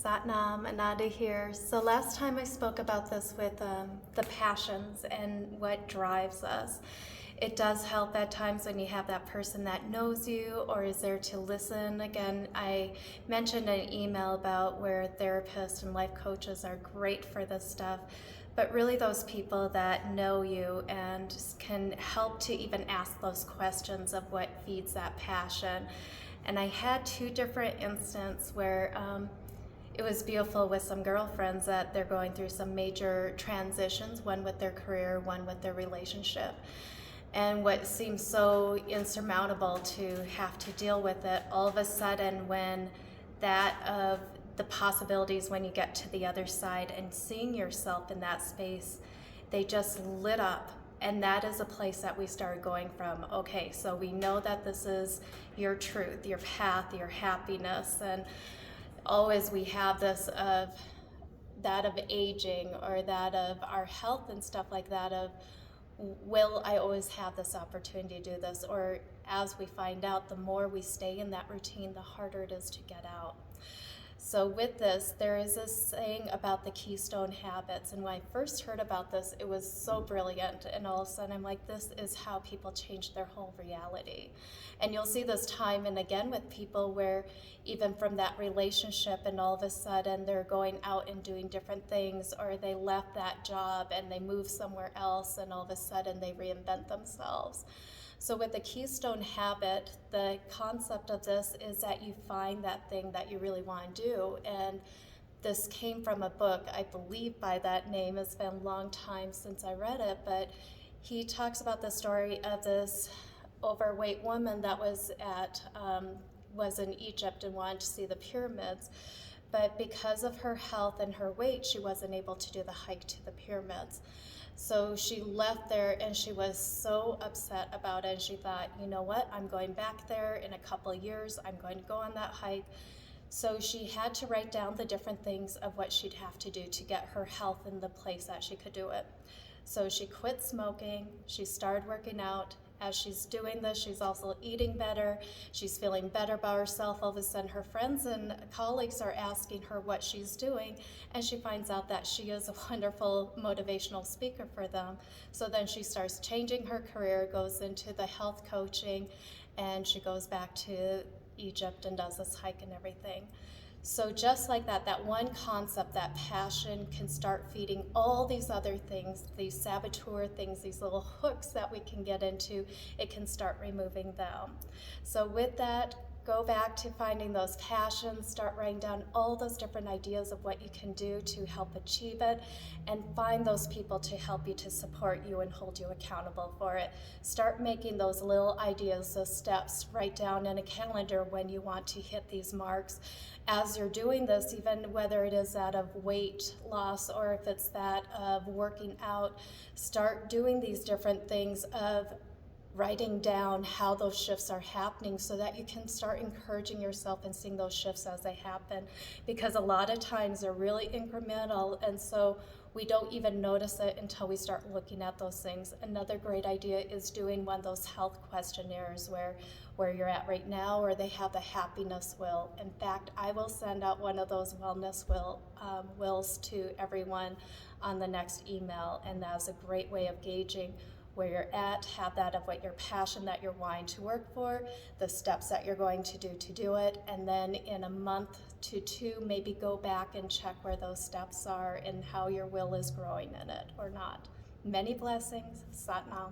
Satnam, Ananda here. So last time I spoke about this with the passions and what drives us. It does help at times when you have that person that knows you or is there to listen. Again, I mentioned an email about where therapists and life coaches are great for this stuff, but really those people that know you and can help to even ask those questions of what feeds that passion. And I had two different instances where it was beautiful with some girlfriends that they're going through some major transitions, one with their career, one with their relationship. And what seems so insurmountable to have to deal with it, all of a sudden when that of the possibilities when you get to the other side and seeing yourself in that space, they just lit up. And that is a place that we started going from, okay, so we know that this is your truth, your path, your happiness. And always we have this of that of aging or that of our health and stuff like that of, will I always have this opportunity to do this? Or as we find out, the more we stay in that routine, the harder it is to get out. So with this, there is this saying about the Keystone habits, and when I first heard about this, it was so brilliant, and all of a sudden I'm like, this is how people change their whole reality. And you'll see this time and again with people where even from that relationship and all of a sudden they're going out and doing different things, or they left that job and they move somewhere else and all of a sudden they reinvent themselves. So with the Keystone habit, the concept of this is that you find that thing that you really want to do. And this came from a book, I believe by that name. It's been a long time since I read it, but he talks about the story of this overweight woman that was in Egypt and wanted to see the pyramids. But because of her health and her weight, she wasn't able to do the hike to the pyramids. So she left there and she was so upset about it. And she thought, you know what, I'm going back there in a couple of years. I'm going to go on that hike. So she had to write down the different things of what she'd have to do to get her health in the place that she could do it. So she quit smoking. She started working out. As she's doing this, she's also eating better. She's feeling better about herself. All of a sudden, her friends and colleagues are asking her what she's doing, and she finds out that she is a wonderful motivational speaker for them. So then she starts changing her career, goes into the health coaching, and she goes back to Egypt and does this hike and everything. So just like that, that one concept, that passion can start feeding all these other things, these saboteur things, these little hooks that we can get into, it can start removing them. So with that, go back to finding those passions, start writing down all those different ideas of what you can do to help achieve it, and find those people to help you, to support you and hold you accountable for it. Start making those little ideas, those steps, write down in a calendar when you want to hit these marks. As you're doing this, even whether it is that of weight loss or if it's that of working out, start doing these different things of writing down how those shifts are happening so that you can start encouraging yourself and seeing those shifts as they happen, because a lot of times they're really incremental, and so we don't even notice it until we start looking at those things. Another great idea is doing one of those health questionnaires where you're at right now, or they have the happiness wheel. In fact, I will send out one of those wellness wheels to everyone on the next email, and that's a great way of gauging where you're at, have that of what your passion that you're wanting to work for, the steps that you're going to do it, and then in a month to two, maybe go back and check where those steps are and how your will is growing in it or not. Many blessings. Satnam.